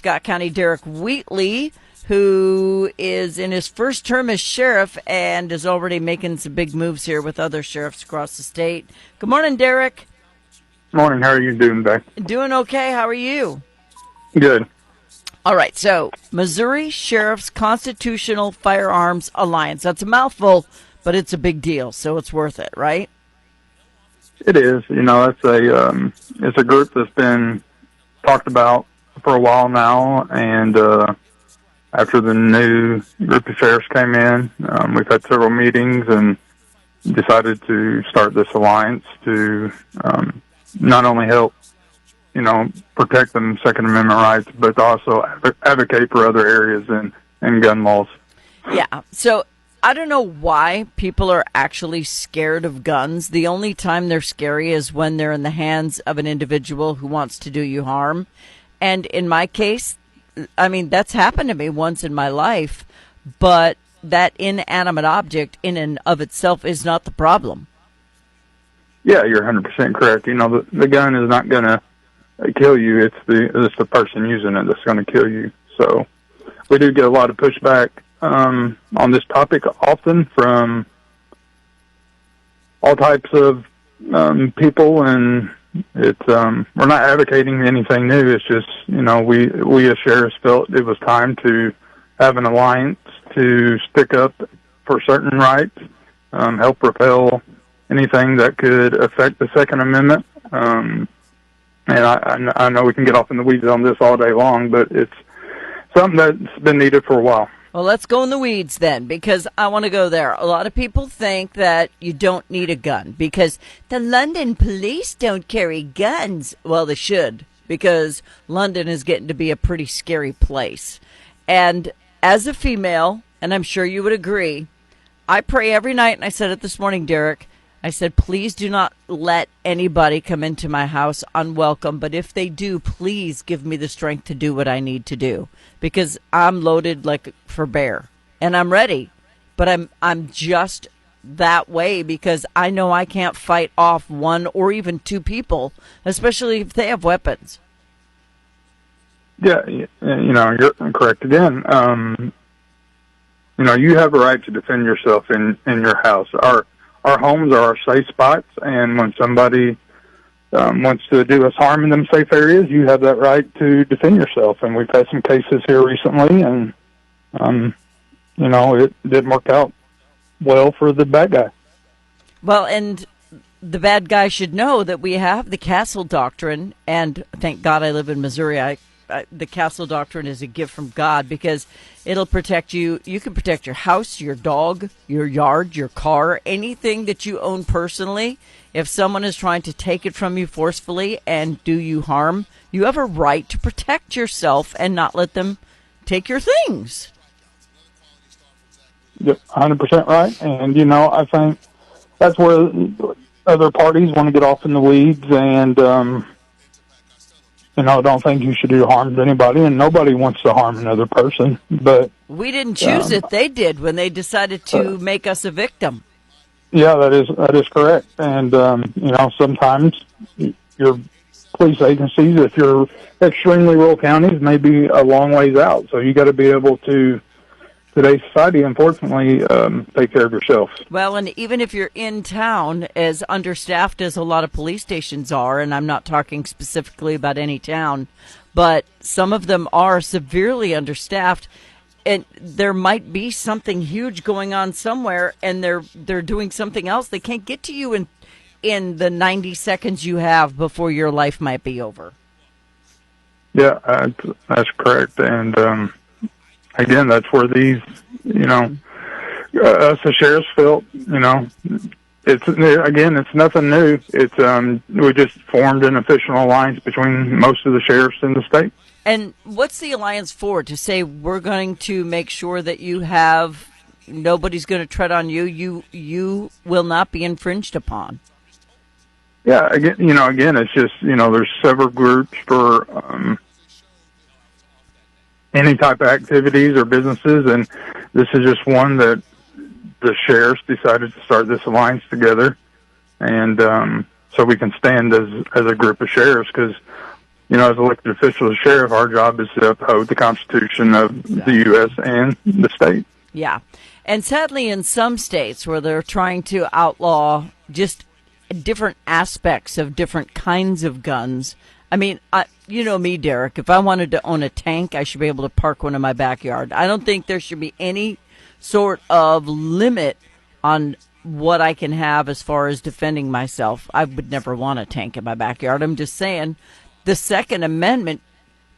Scott County Derek Wheatley, who is in his first term as sheriff and is already making some big moves here with other sheriffs across the state. Good morning, Derek. Morning. How are you doing today? Doing okay. How are you? Good. All right. So, Missouri Sheriff's Constitutional Firearms Alliance. That's a mouthful, but it's a big deal, so it's worth it, right? It is. It's a group that's been talked about for a while now, and after the new group of sheriffs came in, we've had several meetings and decided to start this alliance to not only help, protect them Second Amendment rights, but also advocate for other areas in gun laws. Yeah. So I don't know why people are actually scared of guns. The only time they're scary is when they're in the hands of an individual who wants to do you harm. And in my case, that's happened to me once in my life, but that inanimate object in and of itself is not the problem. Yeah, you're 100% correct. The gun is not going to kill you. It's the person using it that's going to kill you. So we do get a lot of pushback on this topic often from all types of people, and it's we're not advocating anything new. It's just we as sheriffs felt it was time to have an alliance to stick up for certain rights, help repel anything that could affect the Second Amendment. And I know we can get off in the weeds on this all day long, but it's something that's been needed for a while. Well, let's go in the weeds then, because I want to go there. A lot of people think that you don't need a gun because the London police don't carry guns. Well, they should, because London is getting to be a pretty scary place. And as a female, and I'm sure you would agree, I pray every night, and I said it this morning, Derek, I said, please do not let anybody come into my house unwelcome. But if they do, please give me the strength to do what I need to do, because I'm loaded like for bear and I'm ready. But I'm just that way because I know I can't fight off one or even two people, especially if they have weapons. Yeah, you're correct again. You have a right to defend yourself in your house. Our homes are our safe spots, and when somebody wants to do us harm in them safe areas, you have that right to defend yourself. And we've had some cases here recently, and, it didn't work out well for the bad guy. Well, and the bad guy should know that we have the castle doctrine, and thank God I live in Missouri. The castle doctrine is a gift from God because it'll protect you. You can protect your house, your dog, your yard, your car, anything that you own personally. If someone is trying to take it from you forcefully and do you harm, you have a right to protect yourself and not let them take your things. Yep, 100% right. And, I think that's where other parties want to get off in the weeds and, I don't think you should do harm to anybody, and nobody wants to harm another person. But we didn't choose it; they did when they decided to make us a victim. Yeah, that is correct. And sometimes your police agencies, if you're extremely rural counties, may be a long ways out. So you got to be able to. Today's society, unfortunately, take care of yourself. Well, and even if you're in town, as understaffed as a lot of police stations are, and I'm not talking specifically about any town, but some of them are severely understaffed, and there might be something huge going on somewhere, and they're doing something else. They can't get to you in the 90 seconds you have before your life might be over. Yeah, that's correct, and again, that's where these, us as sheriffs felt, it's nothing new. It's, we just formed an official alliance between most of the sheriffs in the state. And what's the alliance for? To say we're going to make sure that nobody's going to tread on you. You will not be infringed upon. Yeah, again, it's just, there's several groups for, any type of activities or businesses, and this is just one that the sheriffs decided to start this alliance together, and so we can stand as a group of sheriffs, because as elected officials, sheriff, our job is to uphold the Constitution of the U.S. and the state. Yeah. And sadly, in some states where they're trying to outlaw just different aspects of different kinds of guns. I mean, you know me, Derek. If I wanted to own a tank, I should be able to park one in my backyard. I don't think there should be any sort of limit on what I can have as far as defending myself. I would never want a tank in my backyard. I'm just saying the Second Amendment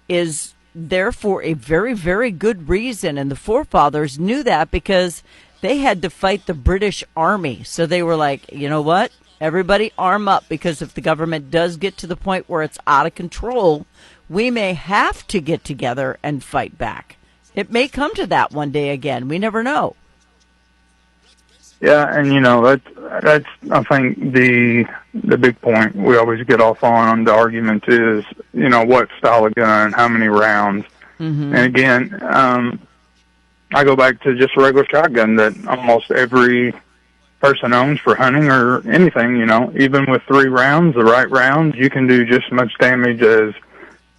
is there for a very, very good reason. And the forefathers knew that because they had to fight the British Army. So they were like, you know what? Everybody arm up, because if the government does get to the point where it's out of control, we may have to get together and fight back. It may come to that one day again. We never know. Yeah, and that's I think the big point we always get off on the argument is what style of gun, how many rounds, and again, I go back to just a regular shotgun that almost every person owns for hunting or anything. Even with 3 rounds, the right rounds, you can do just as much damage as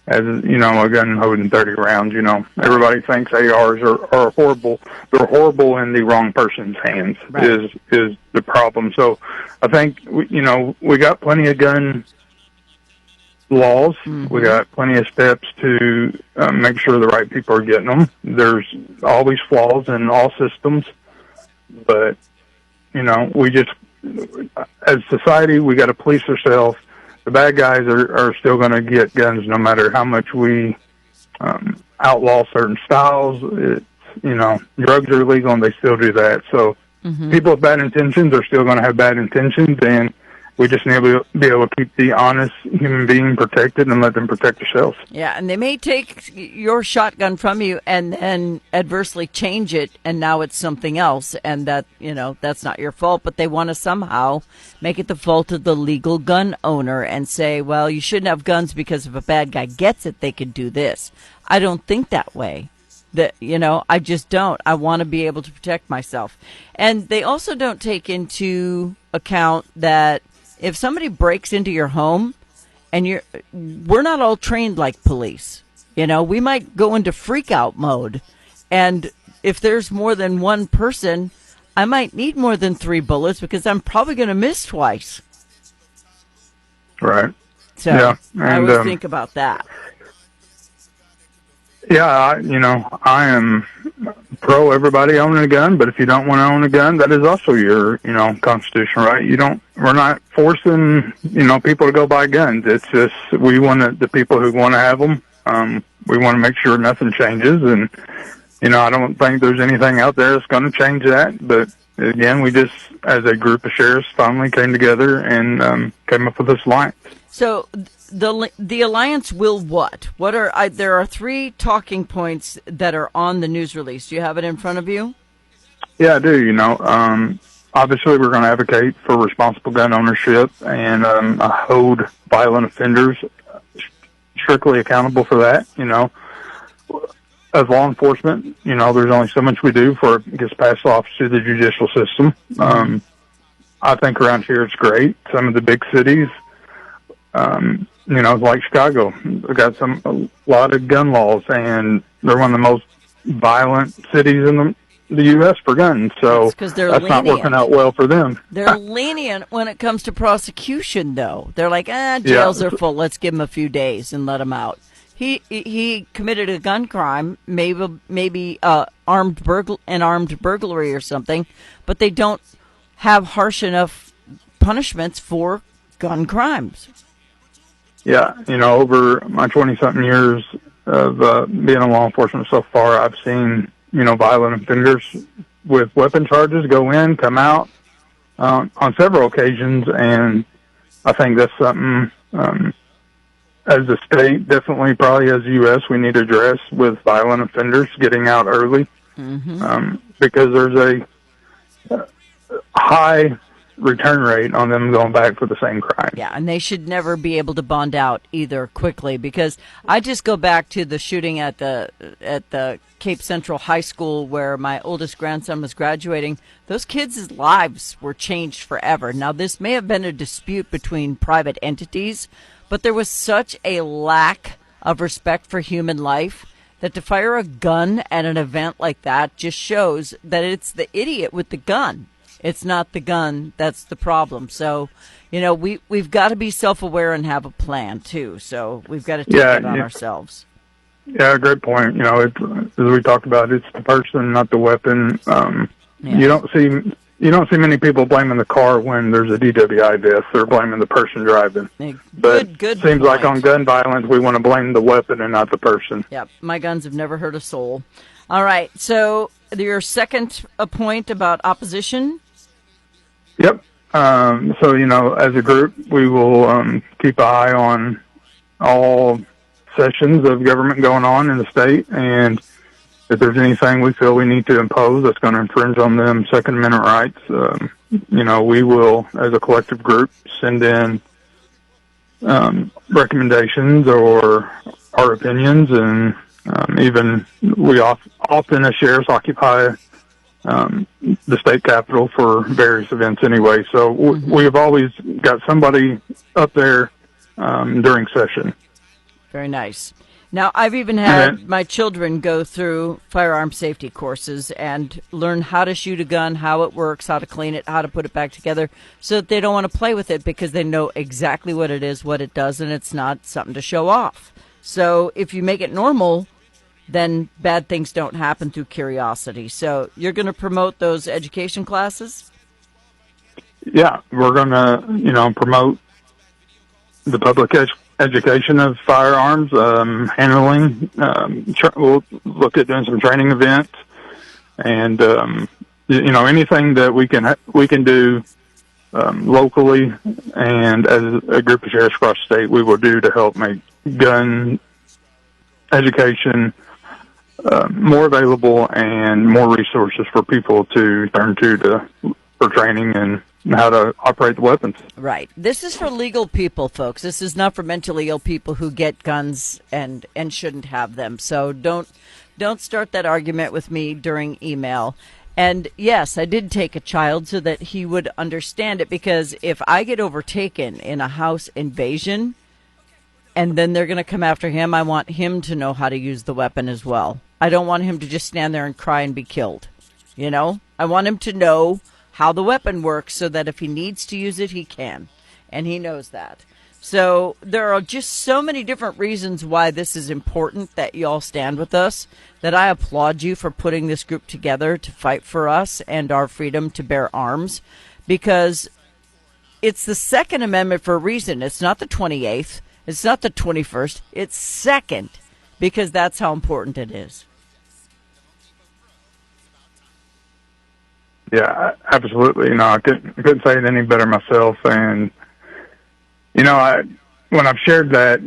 a gun holding 30 rounds. Everybody thinks ARs are horrible. They're horrible in the wrong person's hands. Right. Is the problem. So I think we got plenty of gun laws. We got plenty of steps to make sure the right people are getting them. There's always flaws in all systems, but we just, as society, we got to police ourselves. The bad guys are still going to get guns no matter how much we outlaw certain styles. Drugs are illegal and they still do that. So people with bad intentions are still going to have bad intentions, and we just need to be able to keep the honest human being protected and let them protect themselves. Yeah, and they may take your shotgun from you and then adversely change it, and now it's something else, and that's not your fault, but they want to somehow make it the fault of the legal gun owner and say, well, you shouldn't have guns because if a bad guy gets it, they could do this. I don't think that way. I just don't. I want to be able to protect myself. And they also don't take into account that if somebody breaks into your home and we're not all trained like police, we might go into freak out mode. And if there's more than one person, I might need more than 3 bullets because I'm probably going to miss twice. Right. So yeah, I always think about that. Yeah, I am pro everybody owning a gun, but if you don't want to own a gun, that is also your, constitutional right. We're not forcing, people to go buy guns. It's just, we want the people who want to have them. We want to make sure nothing changes. And, I don't think there's anything out there that's going to change that. But again, we just, as a group of sheriffs, finally came together and came up with this alliance. So the alliance will what? What are there are 3 talking points that are on the news release. Do you have it in front of you? Yeah, I do. Obviously, we're going to advocate for responsible gun ownership and hold violent offenders strictly accountable for that. As law enforcement, there's only so much we do before it gets passed off to the judicial system. I think around here it's great. Some of the big cities, like Chicago, they've got a lot of gun laws, and they're one of the most violent cities in the U.S. for guns. So that's lenient. Not working out well for them. They're lenient when it comes to prosecution, though. They're like, jails are full. Let's give him a few days and let him out. He committed a gun crime, maybe armed burglary or something, but they don't have harsh enough punishments for gun crimes. Yeah, over my 20-something years of being in law enforcement so far, I've seen, violent offenders with weapon charges go in, come out on several occasions, and I think that's something, as a state, definitely probably as the U.S., we need to address with violent offenders getting out early, because there's a high return rate on them going back for the same crime. Yeah, and they should never be able to bond out either quickly, because I just go back to the shooting at the Cape Central High School where my oldest grandson was graduating. Those kids' lives were changed forever. Now, this may have been a dispute between private entities, but there was such a lack of respect for human life that to fire a gun at an event like that just shows that it's the idiot with the gun. It's not the gun that's the problem. So, we've got to be self-aware and have a plan too. So we've got to take it on ourselves. Yeah, great point. As we talked about, it's the person, not the weapon. You don't see many people blaming the car when there's a DWI death. They're blaming the person driving. Good seems point. Like on gun violence, we want to blame the weapon and not the person. Yep, my guns have never hurt a soul. All right, so your second point about opposition. Yep. So as a group, we will keep an eye on all sessions of government going on in the state, and if there's anything we feel we need to impose that's going to infringe on them Second Amendment rights, we will, as a collective group, send in recommendations or our opinions, and even we often as sheriffs occupy the state capitol for various events anyway. So we have always got somebody up there during session. Very nice. Now, I've even had my children go through firearm safety courses and learn how to shoot a gun, how it works, how to clean it, how to put it back together, so that they don't want to play with it because they know exactly what it is, what it does, and it's not something to show off. So if you make it normal, then bad things don't happen through curiosity. So you're going to promote those education classes? Yeah, we're going to, promote the public education of firearms, handling. We'll look at doing some training events, and anything that we can do locally, and as a group of sheriffs across the state, we will do to help make gun education more available and more resources for people to turn to for training and how to operate the weapons. Right. This is for legal people, folks. This is not for mentally ill people who get guns and shouldn't have them. So don't start that argument with me during email. And yes, I did take a child so that he would understand it, because if I get overtaken in a house invasion and then they're going to come after him, I want him to know how to use the weapon as well. I don't want him to just stand there and cry and be killed. I want him to know how the weapon works so that if he needs to use it, he can. And he knows that. So there are just so many different reasons why this is important that you all stand with us, that I applaud you for putting this group together to fight for us and our freedom to bear arms, because it's the Second Amendment for a reason. It's not the 28th. It's not the 21st. It's second, because that's how important it is. Yeah, absolutely. I couldn't say it any better myself. And, when I've shared that,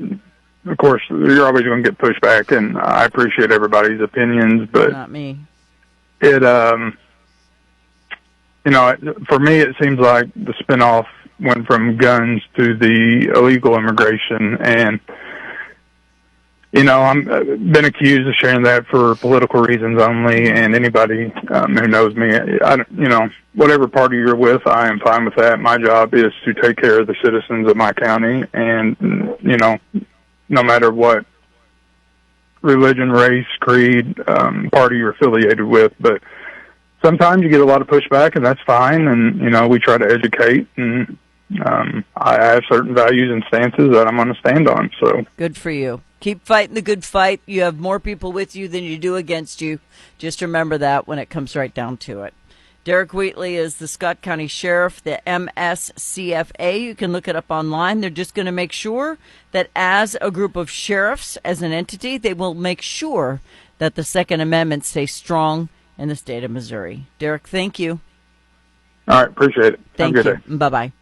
of course, you're always going to get pushback, and I appreciate everybody's opinions, but not me. It, for me, it seems like the spinoff went from guns to the illegal immigration, and I'm been accused of sharing that for political reasons only, and anybody who knows me, whatever party you're with, I am fine with that. My job is to take care of the citizens of my county, and, no matter what religion, race, creed, party you're affiliated with. But sometimes you get a lot of pushback, and that's fine, and, we try to educate, and I have certain values and stances that I'm going to stand on. So good for you. Keep fighting the good fight. You have more people with you than you do against you. Just remember that when it comes right down to it. Derek Wheatley is the Scott County Sheriff, the MSCFA. You can look it up online. They're just going to make sure that as a group of sheriffs, as an entity, they will make sure that the Second Amendment stays strong in the state of Missouri. Derek, thank you. All right, appreciate it. Thank Have a good you. day. Bye-bye.